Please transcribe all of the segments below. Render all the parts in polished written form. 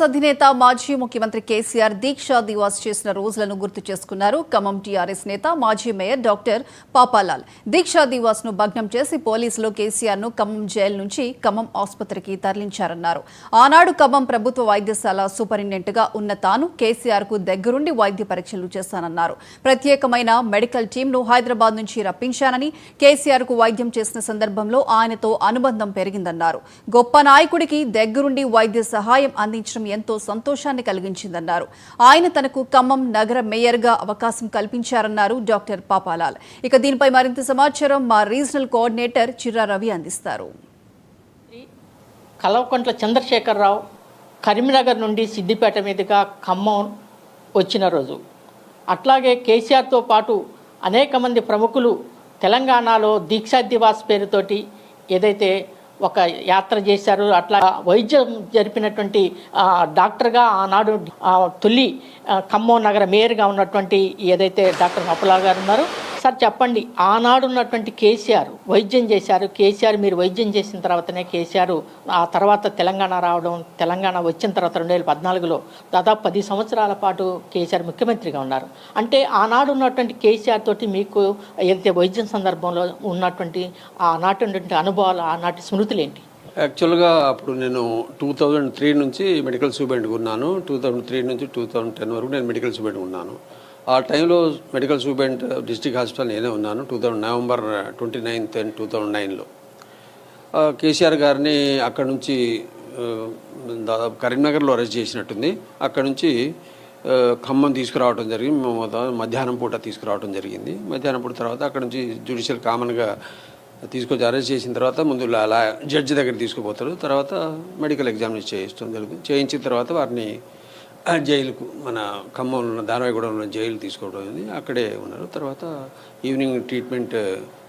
అధినేత మాజీ ముఖ్యమంత్రి కేసీఆర్ దీక్షా దివాస్ చేసిన రోజులను గుర్తు చేసుకున్నారు. ఖమ్మం టీఆర్ఎస్ నేత మాజీ మేయర్ డాక్టర్ పాపాలాల్ దీక్షా దివాస్ ను భగ్నం చేసి పోలీసులు కేసీఆర్ ను ఖమ్మం జైలు నుంచి ఖమ్మం ఆసుపత్రికి తరలించారన్నారు. ఆనాడు ఖమ్మం ప్రభుత్వ వైద్యశాల సూపరింటెండెంట్ గా ఉన్న తాను కేసీఆర్ కు దగ్గరుండి వైద్య పరీక్షలు చేశానన్నారు. ప్రత్యేకమైన మెడికల్ టీంను హైదరాబాద్ నుంచి రప్పించానని, కేసీఆర్ కు వైద్యం చేసిన సందర్భంలో ఆయనతో అనుబంధం పెరిగిందన్నారు. గొప్ప నాయకుడికి దగ్గరుండి వైద్య సహాయం అందించడం ఎంతో సంతోషాన్ని కలిగించిందన్నారు. ఆయన తనకు ఖమ్మం నగర మేయర్గా అవకాశం కల్పించారన్నారు డాక్టర్ పాపాలాల్. ఇక దీనిపై మరింత సమాచారం మా రీజనల్ కోఆర్డినేటర్ చిర్రా రవి అందిస్తారు. కల్వకుంట్ల చంద్రశేఖరరావు కరీంనగర్ నుండి సిద్దిపేట మీదుగా ఖమ్మం వచ్చిన రోజు, అట్లాగే కేసీఆర్తో పాటు అనేక మంది ప్రముఖులు తెలంగాణలో దీక్షా దివాస్ పేరుతోటి ఏదైతే ఒక యాత్ర చేశారు. అట్లా వైద్యం జరిపినటువంటి డాక్టర్గా ఆనాడు తొలి ఖమ్మం నగర మేయర్గా ఉన్నటువంటి ఏదైతే డాక్టర్ పాపాలాల్ గారు ఉన్నారో, సార్ చెప్పండి, ఆనాడు ఉన్నటువంటి కేసీఆర్ వైద్యం చేశారు. కేసీఆర్ మీరు వైద్యం చేసిన తర్వాతనే కేసీఆర్ ఆ తర్వాత తెలంగాణ రావడం, తెలంగాణ వచ్చిన తర్వాత 2014లో దాదాపు 10 సంవత్సరాల పాటు కేసీఆర్ ముఖ్యమంత్రిగా ఉన్నారు. అంటే ఆనాడు ఉన్నటువంటి కేసీఆర్ తోటి మీకు ఏదైతే వైద్యం సందర్భంలో ఉన్నటువంటి ఆనాటి అనుభవాలు, ఆనాటి స్మృతులు ఏంటి? యాక్చువల్గా అప్పుడు నేను 2003 నుంచి మెడికల్ సూపరింటెండెంట్గా ఉన్నాను. 2003 నుంచి 2010 వరకు నేను మెడికల్ సూపరింటెండెంట్ ఉన్నాను. ఆ టైంలో మెడికల్ సూపరింటెండెంట్ డిస్ట్రిక్ట్ హాస్పిటల్ నేనే ఉన్నాను. నవంబర్ 29 and 2009లో కేసీఆర్ గారిని అక్కడ నుంచి దాదాపు కరీంనగర్లో అరెస్ట్ చేసినట్టుంది. అక్కడ నుంచి ఖమ్మం తీసుకురావడం జరిగింది. మధ్యాహ్నం పూట తీసుకురావడం జరిగింది. మధ్యాహ్నం పూట తర్వాత అక్కడ నుంచి జ్యుడిషియల్ కామన్గా తీసుకొచ్చి అరెస్ట్ చేసిన తర్వాత ముందు జడ్జి దగ్గర తీసుకుపోతారు. తర్వాత మెడికల్ ఎగ్జామినేషన్ చేయించడం జరుగుతుంది. చేయించిన తర్వాత వారిని జైలుకు, మన ఖమ్మంలో ధారావాయిగూడెంలో జైలు తీసుకోవడం అయింది. అక్కడే ఉన్నారు. తర్వాత ఈవినింగ్ ట్రీట్మెంట్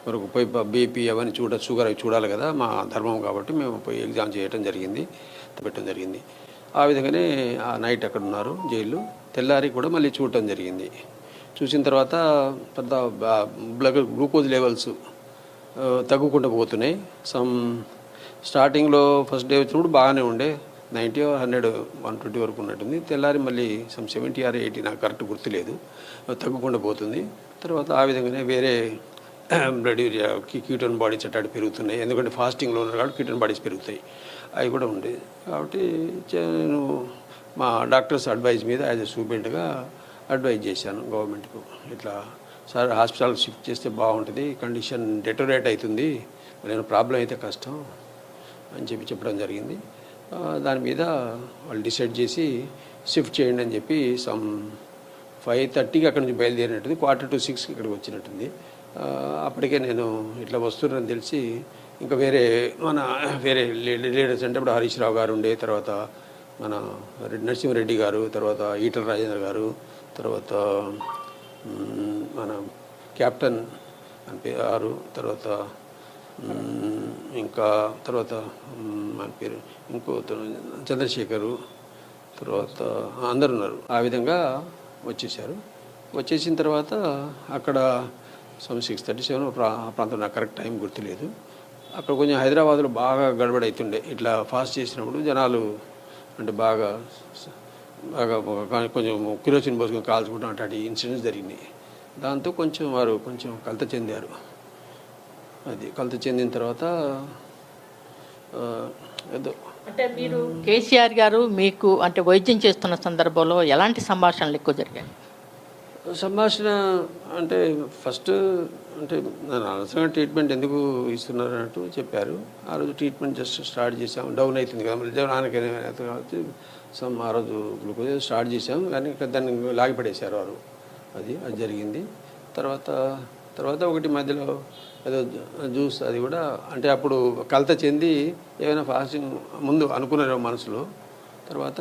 వరకు పోయి బీపీ అవన్నీ షుగర్ అవి చూడాలి కదా, మా ధర్మం కాబట్టి మేము పోయి ఎగ్జామ్ చేయడం జరిగింది, పెట్టడం జరిగింది. ఆ విధంగానే ఆ నైట్ అక్కడ ఉన్నారు జైల్లో. తెల్లారి కూడా మళ్ళీ చూడటం జరిగింది. చూసిన తర్వాత పెద్ద బ్లడ్ గ్లూకోజ్ లెవెల్స్ తగ్గుకుంటూ పోతున్నాయి. స్టార్టింగ్లో ఫస్ట్ డే వచ్చినప్పుడు బాగానే ఉండే, 90 or 100, 120 వరకు ఉన్నట్టుంది. తెల్లారి మళ్ళీ 70 or 80, నాకు కరెక్ట్ గుర్తులేదు, తగ్గకుండా పోతుంది. తర్వాత ఆ విధంగానే వేరే బ్లడ్ యూరియా, కీటోన్ బాడీస్ అట్టాడు పెరుగుతున్నాయి. ఎందుకంటే ఫాస్టింగ్లో ఉన్నారు కాబట్టి కీటోన్ బాడీస్ పెరుగుతాయి, అవి కూడా ఉండేది. కాబట్టి నేను మా డాక్టర్స్ అడ్వైజ్ మీద యాజ్ ఎ సూపరింటెండెంట్గా అడ్వైజ్ చేశాను గవర్నమెంట్కు. ఇట్లా సార్ హాస్పిటల్ షిఫ్ట్ చేస్తే బాగుంటుంది, కండిషన్ డెటోరేట్ అవుతుంది, నేను ప్రాబ్లం అయితే కష్టం అని చెప్పడం జరిగింది. దాని మీద వాళ్ళు డిసైడ్ చేసి షిఫ్ట్ చేయండి అని చెప్పి 5:30కి అక్కడి నుంచి బయలుదేరినట్టుంది. 5:45కి ఇక్కడికి వచ్చినట్టుంది. అప్పటికే నేను ఇట్లా వస్తున్నానని తెలిసి ఇంకా వేరే లీడర్స్ అంటే ఇప్పుడు హరీష్ రావు గారు ఉండే, తర్వాత మన నరసింహారెడ్డి గారు, తర్వాత ఈటల రాజేంద్ర గారు, తర్వాత మన క్యాప్టెన్ గారు, తర్వాత ఇంకా తర్వాత మన పేరు ఇంకో చంద్రశేఖరు, తర్వాత అందరు ఉన్నారు. ఆ విధంగా వచ్చేసారు. వచ్చేసిన తర్వాత అక్కడ 6:37 ఆ ప్రాంతం, నాకు కరెక్ట్ టైం గుర్తులేదు. అక్కడ కొంచెం హైదరాబాద్లో బాగా గడబడి అవుతుండే. ఇట్లా ఫాస్ట్ చేసినప్పుడు జనాలు అంటే బాగా కొంచెం కిరోసిన్ పోసుకొని కాల్చుకుంటాం, అట్లాంటి ఇన్సిడెంట్స్ జరిగినాయి. దాంతో వారు కొంచెం కలత చెందారు. అది కలత చెందిన తర్వాత ఏదో అంటే మీరు కేసీఆర్ గారు మీకు అంటే వైద్యం చేస్తున్న సందర్భంలో ఎలాంటి సంభాషణలు ఎక్కువ జరిగాయి? సంభాషణ అంటే ఫస్ట్ అంటే నేను అనవసరంగా ట్రీట్మెంట్ ఎందుకు ఇస్తున్నారు అన్నట్టు చెప్పారు. ఆ రోజు ట్రీట్మెంట్ జస్ట్ స్టార్ట్ చేసాం, డౌన్ అవుతుంది కదా మళ్ళీ నాన్నకి కాబట్టి ఆ రోజు గ్లూకోజ్ స్టార్ట్ చేసాం, కానీ దాన్ని లాగిపడేశారు వారు. అది జరిగింది. తర్వాత ఒకటి మధ్యలో ఏదో జ్యూస్, అది కూడా అంటే అప్పుడు కలత చెంది ఏమైనా ఫాస్టింగ్ ముందు అనుకున్నారు మనసులో. తర్వాత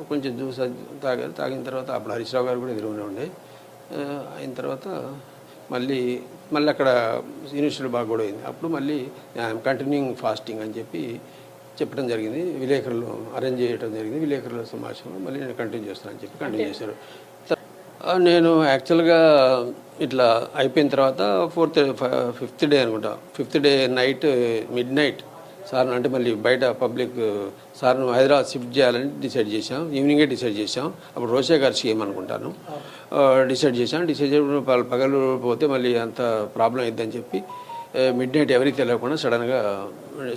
కొంచెం జ్యూస్ తాగారు. తాగిన తర్వాత అప్పుడు హరీష్ రావు గారు కూడా ఎదురుగానే ఉండే. అయిన తర్వాత మళ్ళీ అక్కడ యూనివర్సిటీ బాగా కూడా అయింది. అప్పుడు మళ్ళీ కంటిన్యూయింగ్ ఫాస్టింగ్ అని చెప్పడం జరిగింది. విలేకరులు అరేంజ్ చేయడం జరిగింది. విలేకరుల సమావేశంలో మళ్ళీ నేను కంటిన్యూ చేస్తానని చెప్పి కంటిన్యూ చేశారు. నేను యాక్చువల్గా ఇట్లా అయిపోయిన తర్వాత 5th డే అనుకుంటా, 5th డే నైట్ midnight సార్ను అంటే మళ్ళీ బయట పబ్లిక్ సార్ను హైదరాబాద్ షిఫ్ట్ చేయాలని డిసైడ్ చేశాం. ఈవినింగే డిసైడ్ చేశాం. అప్పుడు రోషే గారు సీఎం అనుకుంటాను. డిసైడ్ చేశాం. డిసైడ్ చేయడం పగలు పోతే మళ్ళీ అంత ప్రాబ్లం అయిద్దని చెప్పి మిడ్ నైట్ ఎవరికి తెలియకుండా సడన్గా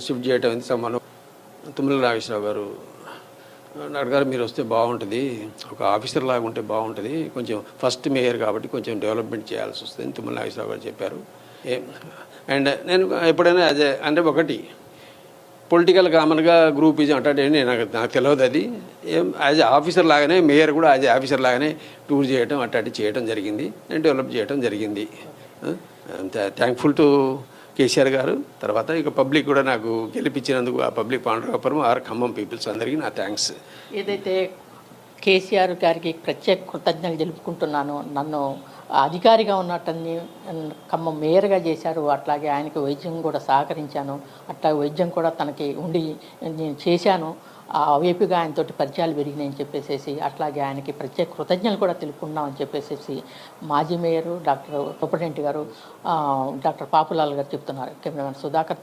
షిఫ్ట్ చేయడం అనేది సంబంధం. తుమ్మల నాగేశ్వరరావు గారు అడిగారు, మీరు వస్తే బాగుంటుంది, ఒక ఆఫీసర్ లాగా ఉంటే బాగుంటుంది, కొంచెం ఫస్ట్ మేయర్ కాబట్టి కొంచెం డెవలప్మెంట్ చేయాల్సి వస్తుంది తుమ్మల నాగేశ్వరరావు గారు చెప్పారు. అండ్ నేను ఎప్పుడైనా అంటే ఒకటి పొలిటికల్ కామన్గా గ్రూపిజం అంటే నాకు తెలియదు. అది యాజ్ ఆఫీసర్ లాగానే మేయర్ కూడా యాజ్ ఆఫీసర్ లాగానే టూర్ చేయడం అట్లాంటి చేయడం జరిగింది. నేను డెవలప్ చేయడం జరిగింది. థ్యాంక్ఫుల్ టు కేసీఆర్ గారు. తర్వాత ఇక పబ్లిక్ కూడా నాకు గెలిపించినందుకు ఆ public Pandurangapuram or Khammam peoples అందరికీ నా థ్యాంక్స్. ఏదైతే కేసీఆర్ గారికి ప్రత్యేక కృతజ్ఞతలు తెలుపుకుంటున్నాను. నన్ను అధికారిగా ఉన్నట్టని ఖమ్మం మేయర్గా చేశారు. అట్లాగే ఆయనకి వైద్యం కూడా సహకరించాను. అట్లాగే వైద్యం కూడా తనకి ఉండి నేను చేశాను. ఆ వైపుగా ఆయనతోటి పరిచయాలు పెరిగినాయని చెప్పేసి అట్లాగే ఆయనకి ప్రత్యేక కృతజ్ఞతలు కూడా తెలుపుకున్నామని చెప్పేసి మాజీ మేయరు డాక్టర్ సూపరింటెండెంట్ గారు డాక్టర్ పాపులాల్ గారు చెప్తున్నారు. కెమెరామెన్ సుధాకర్తో